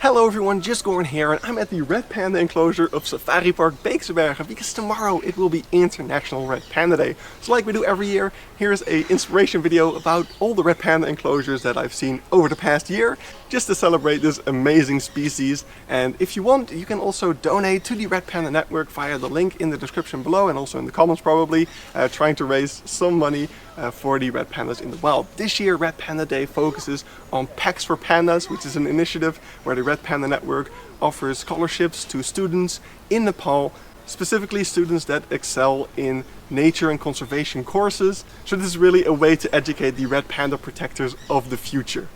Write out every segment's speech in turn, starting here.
Hello everyone, just Goran here, and I'm at the Red Panda enclosure of Safari Park Beekse Bergen because tomorrow it will be International Red Panda Day. So like we do every year, here's an inspiration video about all the Red Panda enclosures that I've seen over the past year, just to celebrate this amazing species. And if you want, you can also donate to the Red Panda Network via the link in the description below and also in the comments probably, trying to raise some money for the red pandas in the wild. This year Red Panda Day focuses on Packs for Pandas, which is an initiative where the Red Panda Network offers scholarships to students in Nepal, specifically students that excel in nature and conservation courses. So this is really a way to educate the red panda protectors of the future.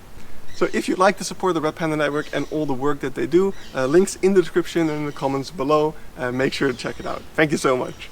So if you'd like to support the Red Panda Network and all the work that they do, links in the description and in the comments below, make sure to check it out. Thank you so much.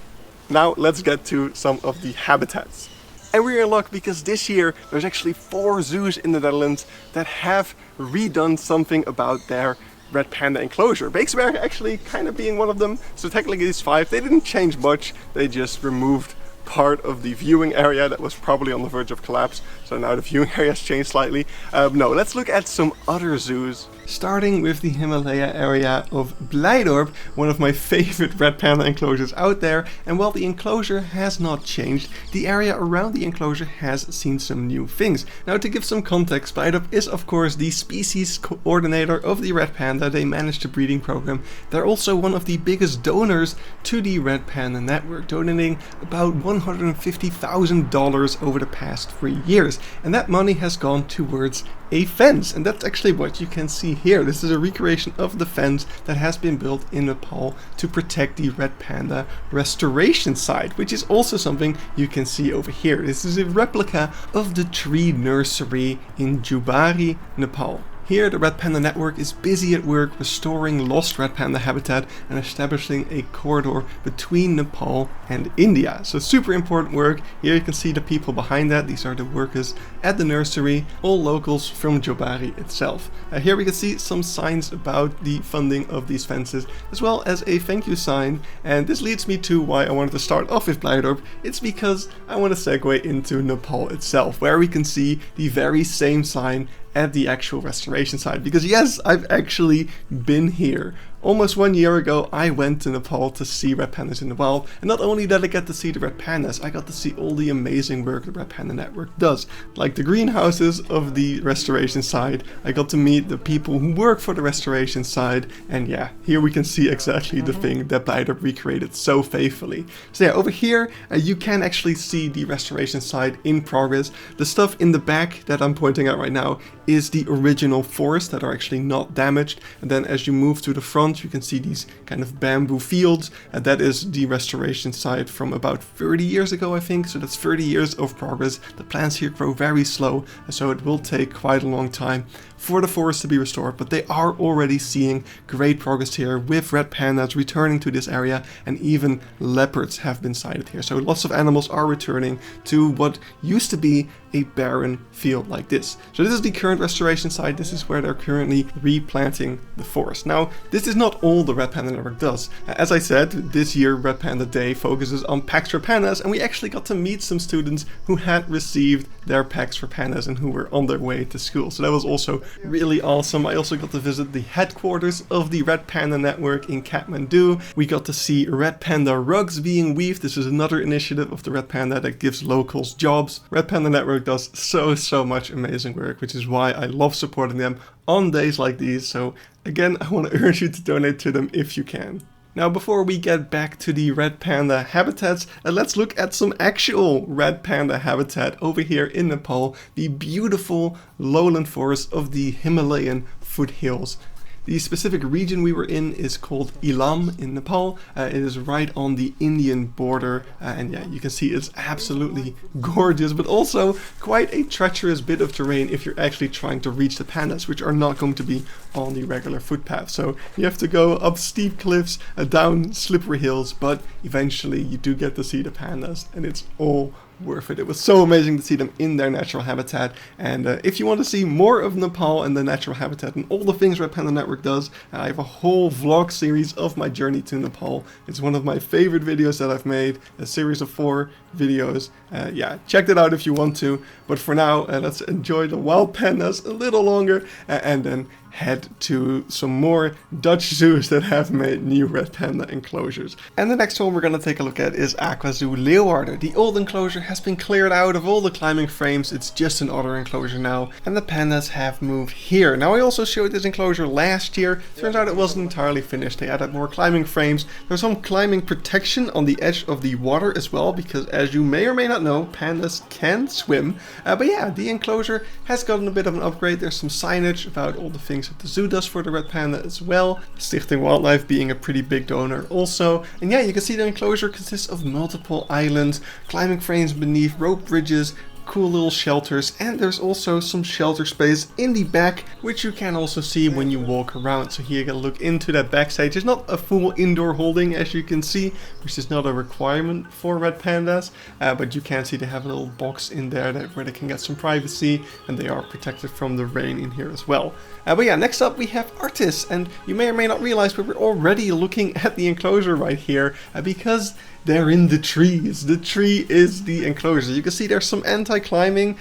Now let's get to some of the habitats. And we're in luck because this year there's actually 4 zoos in the Netherlands that have redone something about their Red Panda enclosure. Beekse Bergen actually kind of being one of them. So technically these 5, they didn't change much. They just removed part of the viewing area that was probably on the verge of collapse. So now the viewing area has changed slightly. No, let's look at some other zoos. Starting with the Himalaya area of Blijdorp, one of my favorite red panda enclosures out there. And while the enclosure has not changed, the area around the enclosure has seen some new things. Now to give some context, Blijdorp is of course the species coordinator of the red panda. They manage the breeding program. They're also one of the biggest donors to the Red Panda Network, donating about $150,000 over the past 3 years. And that money has gone towards a fence, and that's actually what you can see here. This is a recreation of the fence that has been built in Nepal to protect the red panda restoration site, which is also something you can see over here. This is a replica of the tree nursery in Jihlava, Nepal. Here the Red Panda Network is busy at work restoring lost red panda habitat and establishing a corridor between Nepal and India. So super important work. Here you can see the people behind that. These are the workers at the nursery, all locals from Jihlava itself. Here we can see some signs about the funding of these fences, as well as a thank you sign. And this leads me to why I wanted to start off with Blijdorp. It's because I want to segue into Nepal itself, where we can see the very same sign at the actual restoration site. Because yes, I've actually been here. Almost 1 year ago, I went to Nepal to see red pandas in the wild, and not only did I get to see the red pandas, I got to see all the amazing work the Red Panda Network does, like the greenhouses of the restoration site. I got to meet the people who work for the restoration site, and yeah, here we can see exactly the thing that Blijdorp recreated so faithfully. So yeah, over here, you can actually see the restoration site in progress. The stuff in the back that I'm pointing out right now is the original forests that are actually not damaged, and then as you move to the front, you can see these kind of bamboo fields, and that is the restoration site from about 30 years ago, I think. So that's 30 years of progress. The plants here grow very slow, so it will take quite a long time for the forest to be restored, but they are already seeing great progress here with red pandas returning to this area, and even leopards have been sighted here. So lots of animals are returning to what used to be a barren field like this. So this is the current restoration site. This is where they're currently replanting the forest. Now, this is not all the Red Panda Network does. As I said, this year Red Panda Day focuses on Packs for Pandas, and we actually got to meet some students who had received their Packs for Pandas and who were on their way to school. So that was also really awesome. I also got to visit the headquarters of the Red Panda Network in Kathmandu. We got to see Red Panda rugs being weaved. This is another initiative of the Red Panda that gives locals jobs. Red Panda Network does so much amazing work, which is why I love supporting them on days like these. So again, I want to urge you to donate to them if you can. Now before we get back to the red panda habitats, let's look at some actual red panda habitat over here in Nepal, the beautiful lowland forest of the Himalayan foothills. The specific region we were in is called Ilam in Nepal. It is right on the Indian border, and yeah, you can see it's absolutely gorgeous, but also quite a treacherous bit of terrain if you're actually trying to reach the pandas, which are not going to be on the regular footpath. So you have to go up steep cliffs, down slippery hills, but eventually you do get to see the pandas, and it's all worth it. It was so amazing to see them in their natural habitat. And if you want to see more of Nepal and the natural habitat and all the things Red Panda Network does, I have a whole vlog series of my journey to Nepal. It's one of my favorite videos that I've made, a series of 4 videos. Yeah, check that out if you want to. But for now, let's enjoy the wild pandas a little longer and then head to some more Dutch zoos that have made new red panda enclosures. And the next one we're going to take a look at is AquaZoo Leeuwarden. The old enclosure has been cleared out of all the climbing frames, it's just an otter enclosure now, and the pandas have moved here. Now I also showed this enclosure last year, turns out it wasn't entirely finished. They added more climbing frames, there's some climbing protection on the edge of the water as well, because as you may or may not know, pandas can swim. But yeah, the enclosure has gotten a bit of an upgrade. There's some signage about all the things that the zoo does for the red panda as well. Stichting Wildlife being a pretty big donor also. And yeah, you can see the enclosure consists of multiple islands, climbing frames beneath, rope bridges, cool little shelters, and there's also some shelter space in the back, which you can also see when you walk around. So here you can look into that backstage. It's not a full indoor holding, as you can see, which is not a requirement for red pandas, but you can see they have a little box in there where they can get some privacy, and they are protected from the rain in here as well. But yeah, next up we have Artis, and you may or may not realize, but we're already looking at the enclosure right here, because they're in the trees. The tree is the enclosure. You can see there's some anti-climbing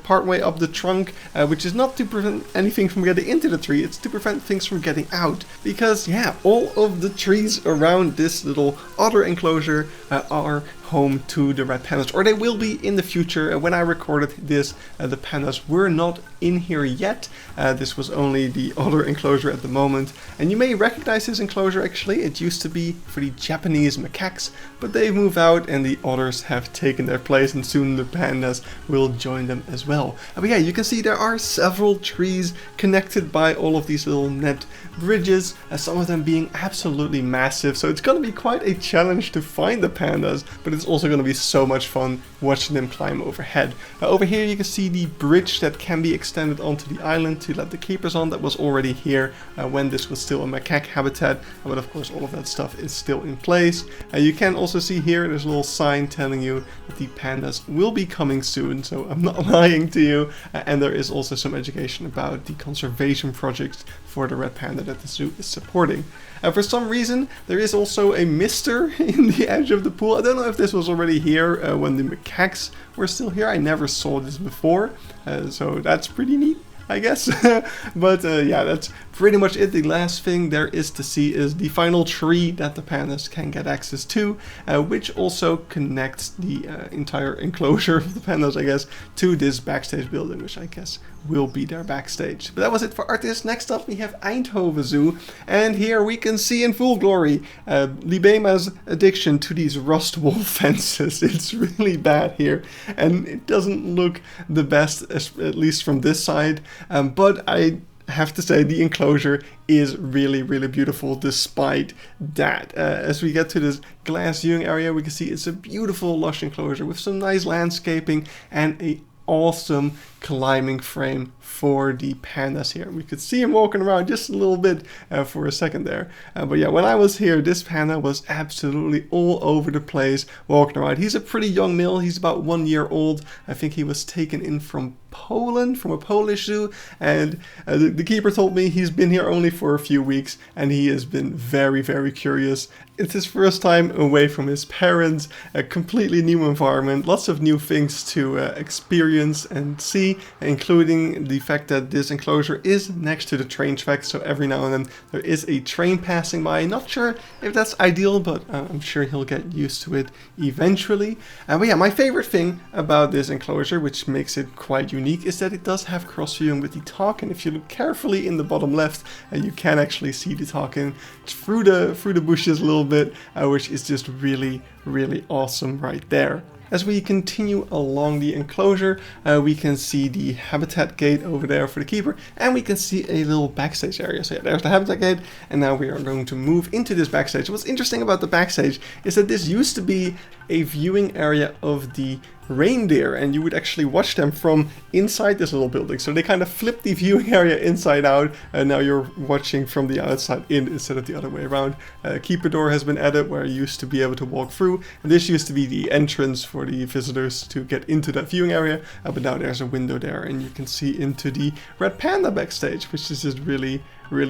part way up the trunk, which is not to prevent anything from getting into the tree, it's to prevent things from getting out. Because yeah, all of the trees around this little otter enclosure are home to the red pandas, or they will be in the future. When I recorded this, the pandas were not in here yet. This was only the otter enclosure at the moment, and you may recognize this enclosure. Actually, it used to be for the Japanese macaques, but they moved out and the otters have taken their place, and soon the pandas will join them as well. But yeah, you can see there are several trees connected by all of these little net bridges, some of them being absolutely massive, so it's going to be quite a challenge to find the pandas, but it's also going to be so much fun watching them climb overhead. Over here you can see the bridge that can be extended onto the island to let the keepers on. That was already here when this was still a macaque habitat, but of course all of that stuff is still in place. You can also see here there's a little sign telling you that the pandas will be coming soon, so I'm not lying to you, and there is also some education about the conservation projects for the red panda that the zoo is supporting. For some reason there is also a mister in the edge of the pool. I don't know if this was already here when the macaques were still here. I never saw this before, so that's pretty neat, I guess. But yeah, that's pretty much it. The last thing there is to see is the final tree that the pandas can get access to, which also connects the entire enclosure of the pandas, I guess, to this backstage building, which I guess will be their backstage. But that was it for Artis. Next up we have Eindhoven Zoo, and here we can see in full glory Libema's addiction to these rust wool fences. It's really bad here, and it doesn't look the best, at least from this side, but I have to say the enclosure is really beautiful despite that. As we get to this glass viewing area, we can see it's a beautiful lush enclosure with some nice landscaping and a awesome climbing frame for the pandas here. We could see him walking around just a little bit for a second there. But yeah, when I was here, this panda was absolutely all over the place walking around. He's a pretty young male. He's about 1 year old. I think he was taken in from Poland, from a Polish zoo, and the keeper told me he's been here only for a few weeks and he has been very curious. It's his first time away from his parents, a completely new environment, lots of new things to experience and see, including the fact that this enclosure is next to the train tracks, so every now and then there is a train passing by. Not sure if that's ideal, but I'm sure he'll get used to it eventually. But yeah, my favorite thing about this enclosure, which makes it quite unique, is that it does have cross viewing with the takin. If you look carefully in the bottom left, you can actually see the takin through the bushes a little bit, which is just really awesome right there. As we continue along the enclosure, we can see the habitat gate over there for the keeper, and we can see a little backstage area. So yeah, there's the habitat gate, and now we are going to move into this backstage. What's interesting about the backstage is that this used to be a viewing area of the reindeer, and you would actually watch them from inside this little building. So they kind of flipped the viewing area inside out, and now you're watching from the outside in instead of the other way around. Keeper door has been added where you used to be able to walk through, and this used to be the entrance for the visitors to get into that viewing area, but now there's a window there and you can see into the red panda backstage, which is just really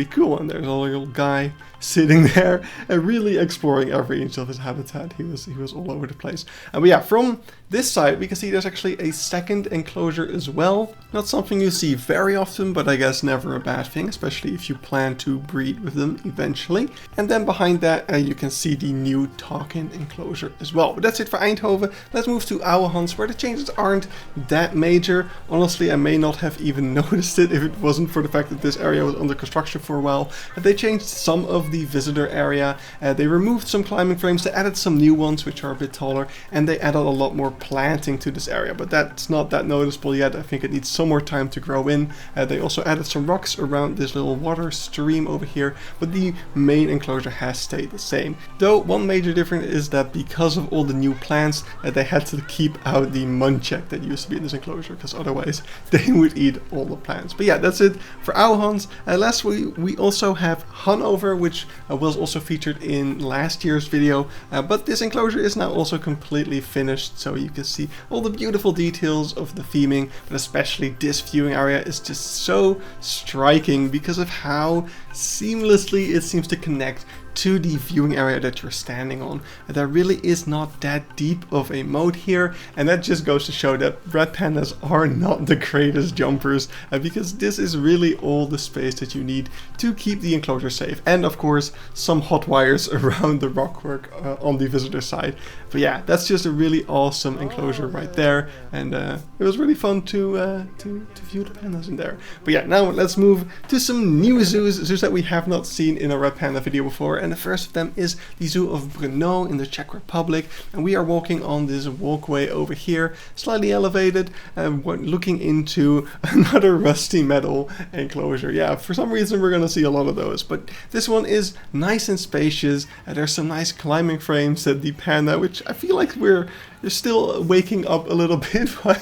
cool. And there's a little guy sitting there and really exploring every inch of his habitat. He was all over the place. But yeah, from this side side, we can see there's actually a second enclosure as well. Not something you see very often, but I guess never a bad thing, especially if you plan to breed with them eventually. And then behind that, you can see the new talk-in enclosure as well. But that's it for Eindhoven. Let's move to Ouwehands, where the changes aren't that major. Honestly, I may not have even noticed it if it wasn't for the fact that this area was under construction for a while. They changed some of the visitor area. They removed some climbing frames. They added some new ones, which are a bit taller, and they added a lot more planting to this area. But that's not that noticeable yet. I think it needs some more time to grow in. They also added some rocks around this little water stream over here, but the main enclosure has stayed the same. Though one major difference is that because of all the new plants, they had to keep out the munchak that used to be in this enclosure, because otherwise they would eat all the plants. But yeah, that's it for Ouwehands. Lastly, we also have Hannover, which was also featured in last year's video, but this enclosure is now also completely finished, so you can see all the beautiful details of the theming, but especially this viewing area is just so striking because of how seamlessly it seems to connect to the viewing area that you're standing on. There really is not that deep of a moat here, and that just goes to show that red pandas are not the greatest jumpers, because this is really all the space that you need to keep the enclosure safe, and of course some hot wires around the rockwork on the visitor side. But yeah, that's just a really awesome enclosure right there, and it was really fun to view the pandas in there. But yeah, now let's move to some new zoos that we have not seen in a red panda video before. And the first of them is the Zoo of Brno in the Czech Republic, and we are walking on this walkway over here, slightly elevated, looking into another rusty metal enclosure. Yeah, for some reason we're gonna see a lot of those, but this one is nice and spacious. There's some nice climbing frames at the panda, which I feel like we're still waking up a little bit by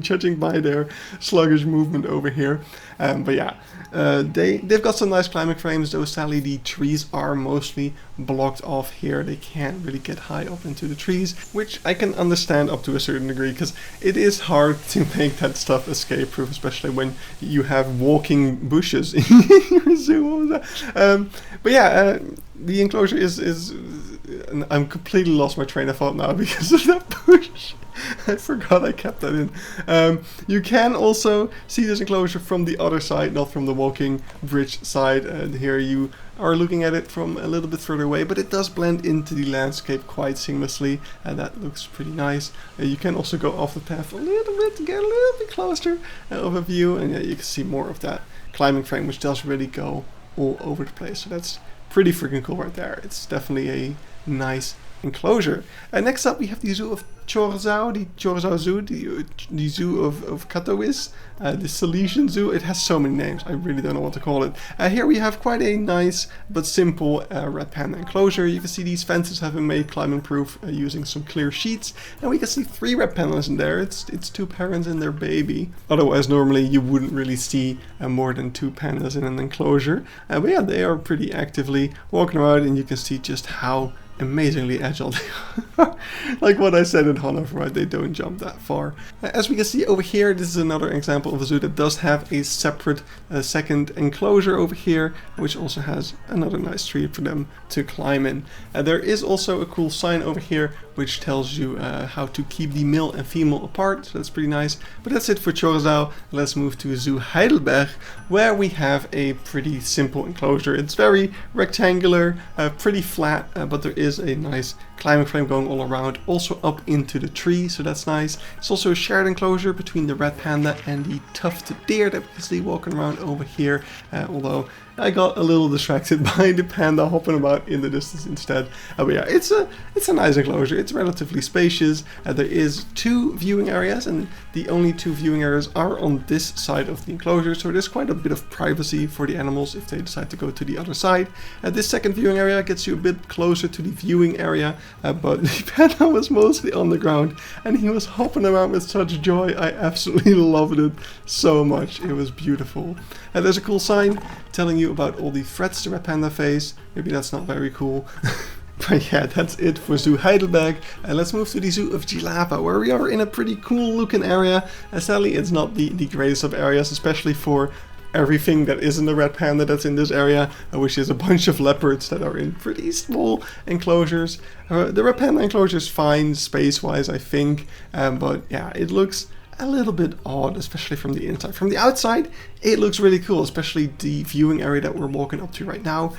judging by their sluggish movement over here. But yeah, they've got some nice climbing frames, though sadly the trees are mostly blocked off here. They can't really get high up into the trees, which I can understand up to a certain degree, because it is hard to make that stuff escape proof, especially when you have walking bushes in your zoo. But yeah, the enclosure is I'm completely lost my train of thought now because of that bush. I forgot I kept that in. You can also see this enclosure from the other side, not from the walking bridge side. Here you are looking at it from a little bit further away, but it does blend into the landscape quite seamlessly, and that looks pretty nice. You can also go off the path a little bit to get a little bit closer of a view, and you can see more of that climbing frame, which does really go all over the place. So that's pretty freaking cool right there. It's definitely a nice enclosure. Next up we have the Zoo of Chorzów, the Chorzów Zoo, the Zoo of Katowice, the Silesian Zoo. It has so many names, I really don't know what to call it. Here we have quite a nice but simple red panda enclosure. You can see these fences have been made climbing proof using some clear sheets, and we can see 3 red pandas in there. It's 2 parents and their baby. Otherwise normally you wouldn't really see more than 2 pandas in an enclosure. But yeah, they are pretty actively walking around, and you can see just how amazingly agile they are. Like what I said in Hannover, right? They don't jump that far. As we can see over here, this is another example of a zoo that does have a separate second enclosure over here, which also has another nice tree for them to climb in. There is also a cool sign over here which tells you how to keep the male and female apart, so that's pretty nice. But that's it for Chorzów. Let's move to Zoo Heidelberg, where we have a pretty simple enclosure. It's very rectangular, pretty flat, but there is a nice climbing frame going all around, also up into the tree, so that's nice. It's also a shared enclosure between the red panda and the tufted deer that we can see walking around over here, although I got a little distracted by the panda hopping about in the distance instead. But yeah, it's a nice enclosure. It's relatively spacious. There is 2 viewing areas, and the only 2 viewing areas are on this side of the enclosure, so there's quite a bit of privacy for the animals if they decide to go to the other side. This second viewing area gets you a bit closer to the viewing area, but the panda was mostly on the ground, and he was hopping around with such joy. I absolutely loved it so much. It was beautiful. There's a cool sign telling you about all the threats the red panda face. Maybe that's not very cool. But yeah, that's it for Zoo Heidelberg. Let's move to the Zoo of Jihlava, where we are in a pretty cool looking area. Sadly, it's not the greatest of areas, especially for everything that isn't a red panda that's in this area, which is a bunch of leopards that are in pretty small enclosures. The red panda enclosure is fine space-wise, I think, but yeah, it looks a little bit odd, especially from the inside. From the outside, it looks really cool, especially the viewing area that we're walking up to right now.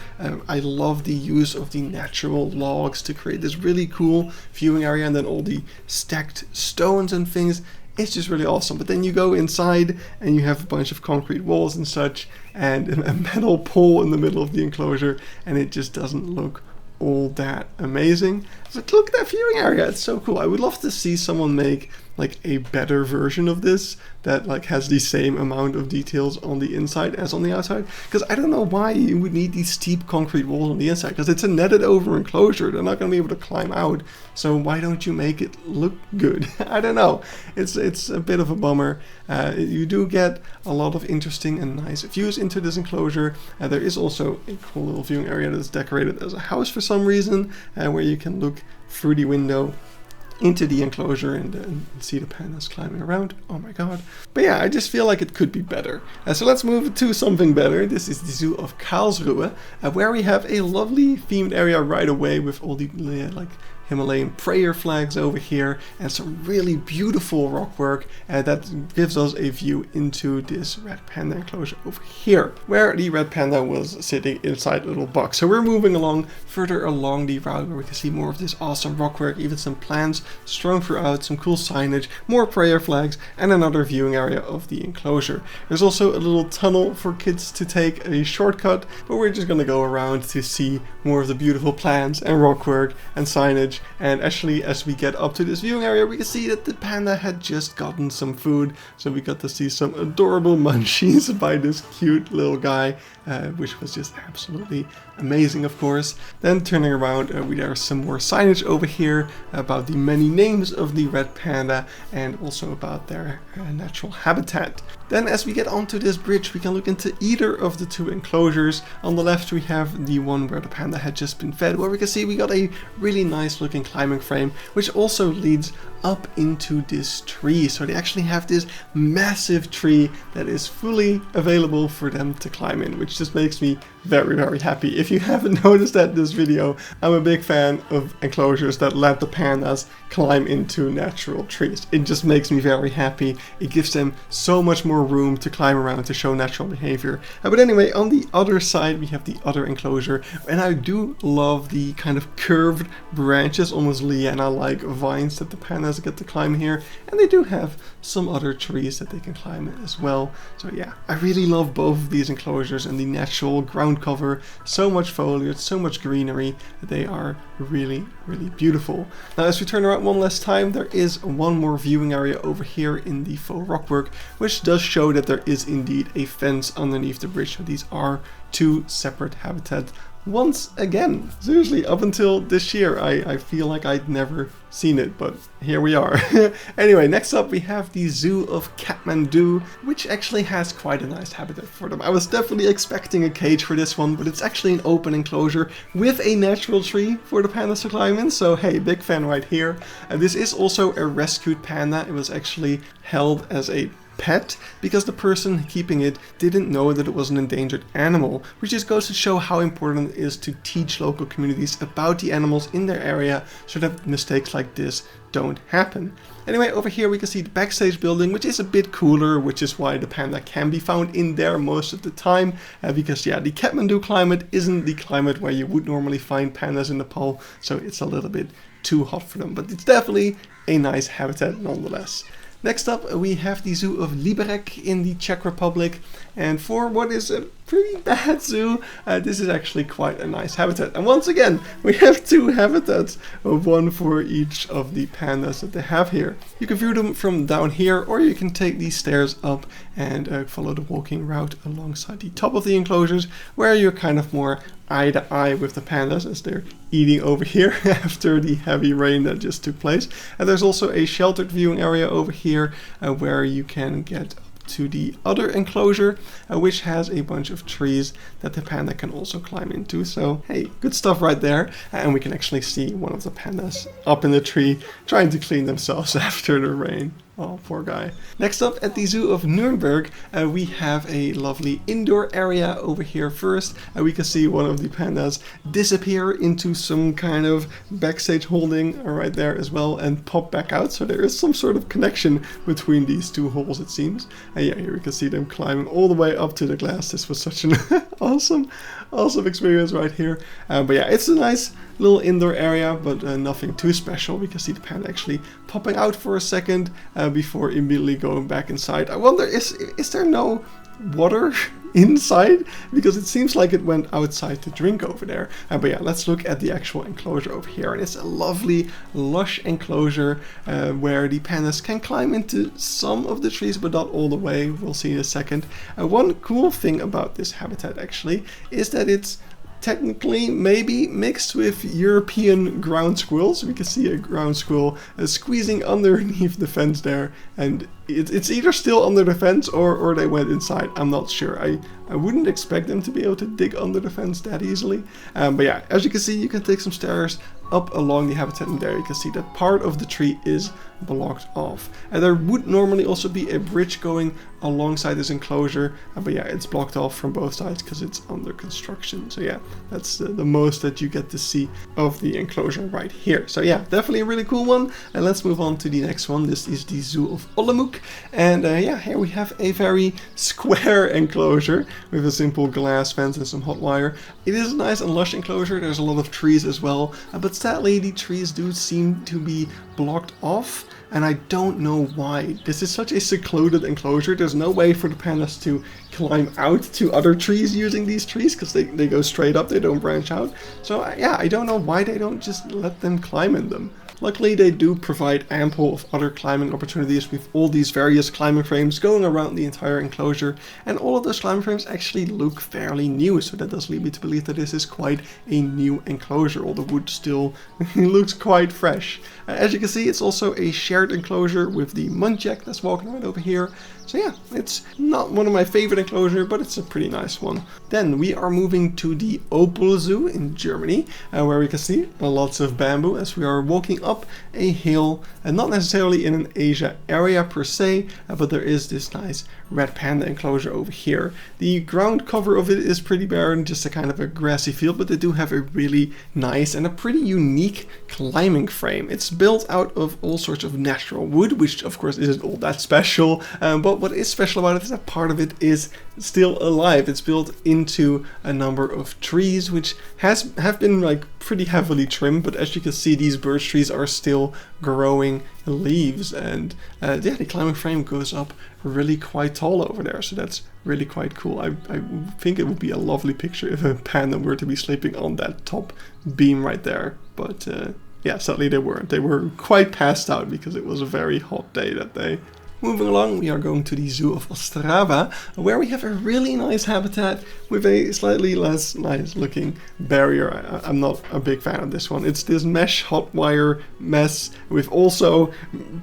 I love the use of the natural logs to create this really cool viewing area, and then all the stacked stones and things. It's just really awesome. But then you go inside and you have a bunch of concrete walls and such, and a metal pole in the middle of the enclosure, and it just doesn't look all that amazing. But look at that viewing area, it's so cool. I would love to see someone make like a better version of this that like has the same amount of details on the inside as on the outside, because I don't know why you would need these steep concrete walls on the inside, because it's a netted over enclosure. They're not going to be able to climb out, so why don't you make it look good? I don't know, it's a bit of a bummer. You do get a lot of interesting and nice views into this enclosure. There is also a cool little viewing area that's decorated as a house for some reason, where you can look through the window into the enclosure and see the pandas climbing around. Oh my god. But yeah, I just feel like it could be better. So let's move to something better. This is the Zoo of Karlsruhe, where we have a lovely themed area right away with all the like Himalayan prayer flags over here and some really beautiful rock work that gives us a view into this red panda enclosure over here, where the red panda was sitting inside a little box. So we're moving along further along the route where we can see more of this awesome rock work, even some plants strewn throughout, some cool signage, more prayer flags, and another viewing area of the enclosure. There's also a little tunnel for kids to take a shortcut, but we're just gonna go around to see more of the beautiful plants and rock work and signage. And actually, as we get up to this viewing area, we can see that the panda had just gotten some food, so we got to see some adorable munchies by this cute little guy, which was just absolutely amazing, of course. Then turning around, there is some more signage over here about the many names of the red panda and also about their natural habitat. Then as we get onto this bridge, we can look into either of the two enclosures. On the left we have the one where the panda had just been fed, where we can see we got a really nice looking climbing frame, which also leads up into this tree. So they actually have this massive tree that is fully available for them to climb in, which just makes me very, very happy. If you haven't noticed that in this video, I'm a big fan of enclosures that let the pandas climb into natural trees. It just makes me very happy. It gives them so much more room to climb around to show natural behavior. But anyway, on the other side we have the other enclosure, and I do love the kind of curved branches, almost liana-like vines that the pandas get to climb here, and they do have some other trees that they can climb in as well. So yeah, I really love both of these enclosures and the natural ground cover. So much foliage, so much greenery. They are really, really beautiful. Now as we turn around one last time, there is one more viewing area over here in the faux rockwork, which does show that there is indeed a fence underneath the bridge. So these are two separate habitats. Once again, seriously, up until this year, I feel like I'd never seen it, but here we are. Anyway, next up we have the Zoo of Kathmandu, which actually has quite a nice habitat for them. I was definitely expecting a cage for this one, but it's actually an open enclosure with a natural tree for the pandas to climb in, so hey, big fan right here. This is also a rescued panda. It was actually held as a pet because the person keeping it didn't know that it was an endangered animal, which just goes to show how important it is to teach local communities about the animals in their area so that mistakes like this don't happen. Anyway, over here we can see the backstage building, which is a bit cooler, which is why the panda can be found in there most of the time, because yeah, the Kathmandu climate isn't the climate where you would normally find pandas in Nepal, so it's a little bit too hot for them, but it's definitely a nice habitat nonetheless. Next up we have the Zoo of Liberec in the Czech Republic, and for what is a pretty bad zoo, this is actually quite a nice habitat. And once again, we have two habitats, one for each of the pandas that they have here. You can view them from down here, or you can take these stairs up and follow the walking route alongside the top of the enclosures, where you're kind of more eye to eye with the pandas as they're eating over here after the heavy rain that just took place. And there's also a sheltered viewing area over here where you can get to the other enclosure, which has a bunch of trees that the panda can also climb into. So hey, good stuff right there. And we can actually see one of the pandas up in the tree trying to clean themselves after the rain. Oh, poor guy. Next up at the Zoo of Nürnberg, we have a lovely indoor area over here first. We can see one of the pandas disappear into some kind of backstage holding right there as well and pop back out. So there is some sort of connection between these two holes, it seems. And yeah, here we can see them climbing all the way up to the glass. This was such an awesome experience right here. But yeah, it's a nice little indoor area, but nothing too special. We can see the panda actually popping out for a second before immediately going back inside. I wonder, is there no water inside? Because it seems like it went outside to drink over there. But yeah, let's look at the actual enclosure over here. And it's a lovely, lush enclosure where the pandas can climb into some of the trees, but not all the way. We'll see in a second. One cool thing about this habitat actually is that it's technically maybe mixed with European ground squirrels. We can see a ground squirrel squeezing underneath the fence there, and it's either still under the fence or they went inside. I'm not sure. I wouldn't expect them to be able to dig under the fence that easily. But yeah, as you can see, you can take some stairs up along the habitat, and there you can see that part of the tree is blocked off. And there would normally also be a bridge going alongside this enclosure, but yeah, it's blocked off from both sides because it's under construction. So yeah, that's the most that you get to see of the enclosure right here. So yeah, definitely a really cool one. And let's move on to the next one. This is the Zoo of Olomouc, and yeah, here we have a very square enclosure with a simple glass fence and some hot wire. It is a nice and lush enclosure. There's a lot of trees as well, but sadly the trees do seem to be blocked off, and I don't know why. This is such a secluded enclosure. There's no way for the pandas to climb out to other trees using these trees because they go straight up, they don't branch out. So yeah, I don't know why they don't just let them climb in them. Luckily, they do provide ample of other climbing opportunities with all these various climbing frames going around the entire enclosure, and all of those climbing frames actually look fairly new, so that does lead me to believe that this is quite a new enclosure. All the wood still looks quite fresh. As you can see, it's also a shared enclosure with the muntjac that's walking right over here. So yeah, it's not one of my favorite enclosures, but it's a pretty nice one. Then we are moving to the Opel Zoo in Germany, where we can see lots of bamboo as we are walking up a hill, and not necessarily in an Asia area per se, but there is this nice red panda enclosure over here. The ground cover of it is pretty barren, just a kind of a grassy field, but they do have a really nice and a pretty unique climbing frame. It's built out of all sorts of natural wood, which of course isn't all that special, but what is special about it is that part of it is still alive. It's built into a number of trees which have been like pretty heavily trimmed, but as you can see, these birch trees are still growing leaves, and yeah, the climbing frame goes up really quite tall over there, so that's really quite cool. I think it would be a lovely picture if a panda were to be sleeping on that top beam right there, but yeah, sadly they weren't. They were quite passed out because it was a very hot day that day. Moving along, we are going to the Zoo of Ostrava, where we have a really nice habitat with a slightly less nice looking barrier. I'm not a big fan of this one. It's this mesh hot wire mess with also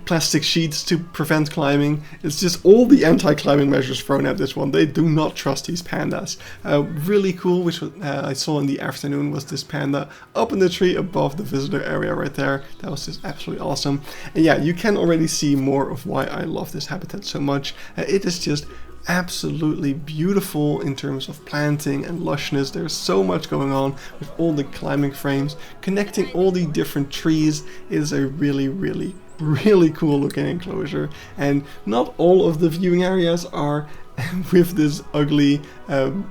plastic sheets to prevent climbing. It's just all the anti-climbing measures thrown at this one. They do not trust these pandas. Really cool, which I saw in the afternoon, was this panda up in the tree above the visitor area right there. That was just absolutely awesome. And yeah, you can already see more of why I love this habitat so much. It is just absolutely beautiful in terms of planting and lushness. There's so much going on with all the climbing frames connecting all the different trees. It is a really cool looking enclosure, and not all of the viewing areas are with this ugly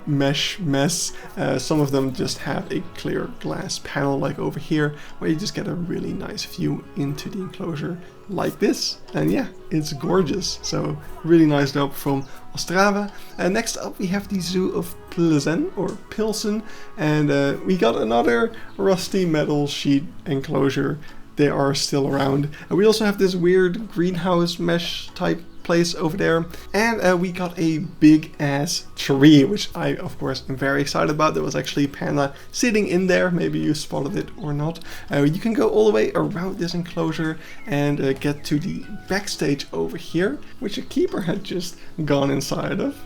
mesh mess. Some of them just have a clear glass panel like over here, where you just get a really nice view into the enclosure like this, and yeah, it's gorgeous. So really nice job from Ostrava. Next up we have the Zoo of Plzeň, or Pilsen, and we got another rusty metal sheet enclosure. They are still around. We also have this weird greenhouse mesh type place over there, and we got a big ass tree, which I of course am very excited about. There was actually a panda sitting in there. Maybe you spotted it or not. You can go all the way around this enclosure and get to the backstage over here, which a keeper had just gone inside of.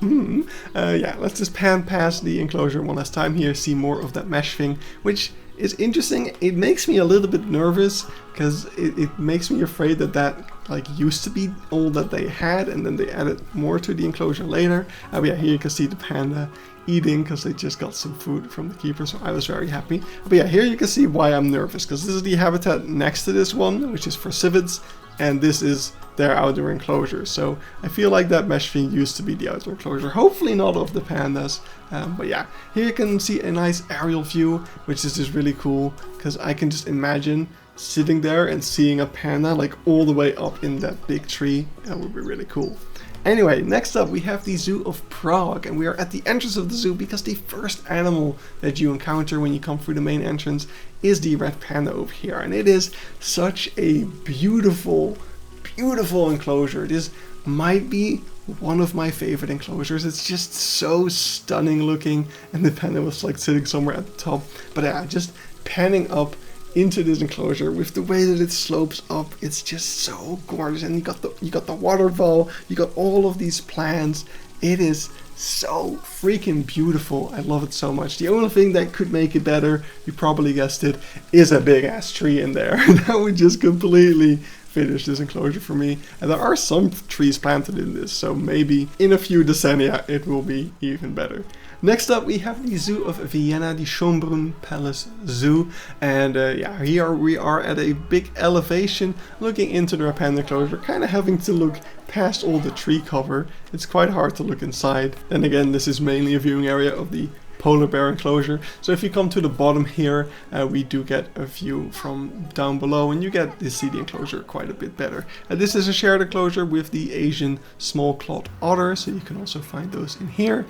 Yeah, let's just pan past the enclosure one last time here, see more of that mesh thing, which is interesting. It makes me a little bit nervous because it makes me afraid that like used to be all that they had, and then they added more to the enclosure later. But yeah, here you can see the panda eating because they just got some food from the keeper, so I was very happy. But yeah, here you can see why I'm nervous, because this is the habitat next to this one, which is for civet's, and this is their outdoor enclosure. So I feel like that mesh thing used to be the outdoor enclosure. Hopefully not of the pandas. But yeah, here you can see a nice aerial view, which is just really cool, because I can just imagine sitting there and seeing a panda like all the way up in that big tree. That would be really cool. Anyway, next up we have the Zoo of Prague, and we are at the entrance of the zoo because the first animal that you encounter when you come through the main entrance is the red panda over here, and it is such a beautiful enclosure. This might be one of my favorite enclosures. It's just so stunning looking, and the panda was like sitting somewhere at the top. But yeah, just panning up into this enclosure with the way that it slopes up, it's just so gorgeous. And you got the waterfall, you got all of these plants. It is so freaking beautiful. I love it so much. The only thing that could make it better, you probably guessed it, is a big ass tree in there. That would just completely finish this enclosure for me. And there are some trees planted in this, so maybe in a few decennia it will be even better. Next up we have the Zoo of Vienna, the Schönbrunn Palace Zoo, and yeah, here we are at a big elevation looking into the red panda enclosure, kind of having to look past all the tree cover. It's quite hard to look inside. Then again, this is mainly a viewing area of the polar bear enclosure, so if you come to the bottom here, we do get a view from down below, and you get to see the enclosure quite a bit better. This is a shared enclosure with the Asian small clawed otter, so you can also find those in here.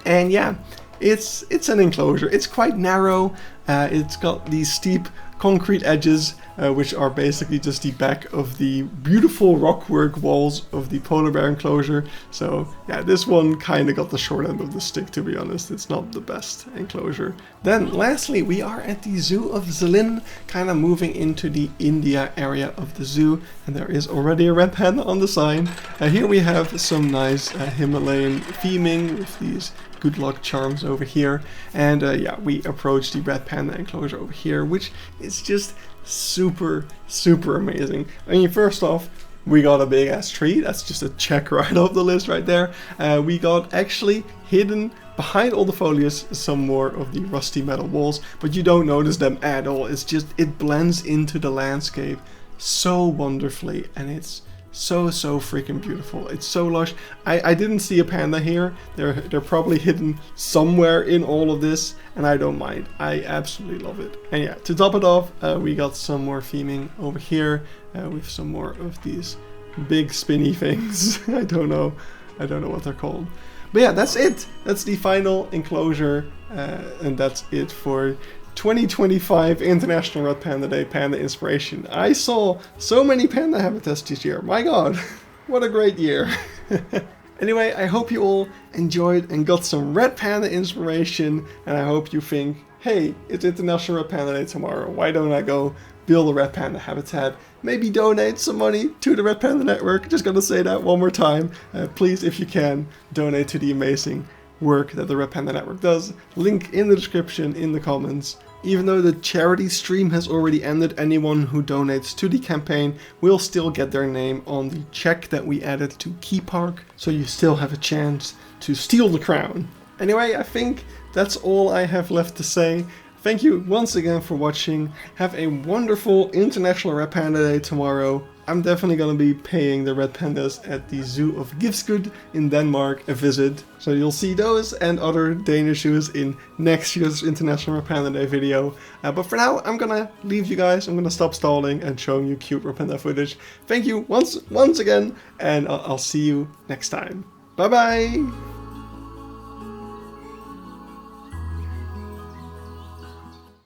And yeah, it's an enclosure. It's quite narrow. It's got these steep concrete edges, which are basically just the back of the beautiful rockwork walls of the polar bear enclosure. So yeah, this one kind of got the short end of the stick, to be honest. It's not the best enclosure. Then lastly, we are at the Zoo of Zlín, kind of moving into the India area of the zoo, and there is already a red panda on the sign. Here we have some nice Himalayan theming with these good luck charms over here, and yeah, we approach the red panda enclosure over here, which is just super amazing. I mean, first off, we got a big ass tree. That's just a check right off the list right there. We got actually hidden behind all the foliage some more of the rusty metal walls, but you don't notice them at all. It's just, it blends into the landscape so wonderfully, and it's so freaking beautiful. It's so lush. I didn't see a panda here. They're probably hidden somewhere in all of this, and I don't mind. I absolutely love it. And yeah, to top it off, we got some more theming over here with some more of these big spinny things. I don't know what they're called. But yeah, that's it. That's the final enclosure, and that's it for 2025 International Red Panda Day Panda Inspiration. I saw so many panda habitats this year. My god, what a great year. Anyway, I hope you all enjoyed and got some red panda inspiration, and I hope you think, hey, it's International Red Panda Day tomorrow. Why don't I go build a red panda habitat? Maybe donate some money to the Red Panda Network. Just gonna say that one more time. Please, if you can, donate to the amazing work that the Red Panda Network does. Link in the description, in the comments. Even though the charity stream has already ended, anyone who donates to the campaign will still get their name on the check that we added to Keypark, so you still have a chance to steal the crown. Anyway, I think that's all I have left to say. Thank you once again for watching. Have a wonderful International Red Panda Day tomorrow. I'm definitely going to be paying the red pandas at the Zoo of Gifsgood in Denmark a visit. So you'll see those and other Danish zoos in next year's International Red Panda Day video. But for now, I'm going to leave you guys. I'm going to stop stalling and showing you cute red panda footage. Thank you once again, and I'll see you next time. Bye bye!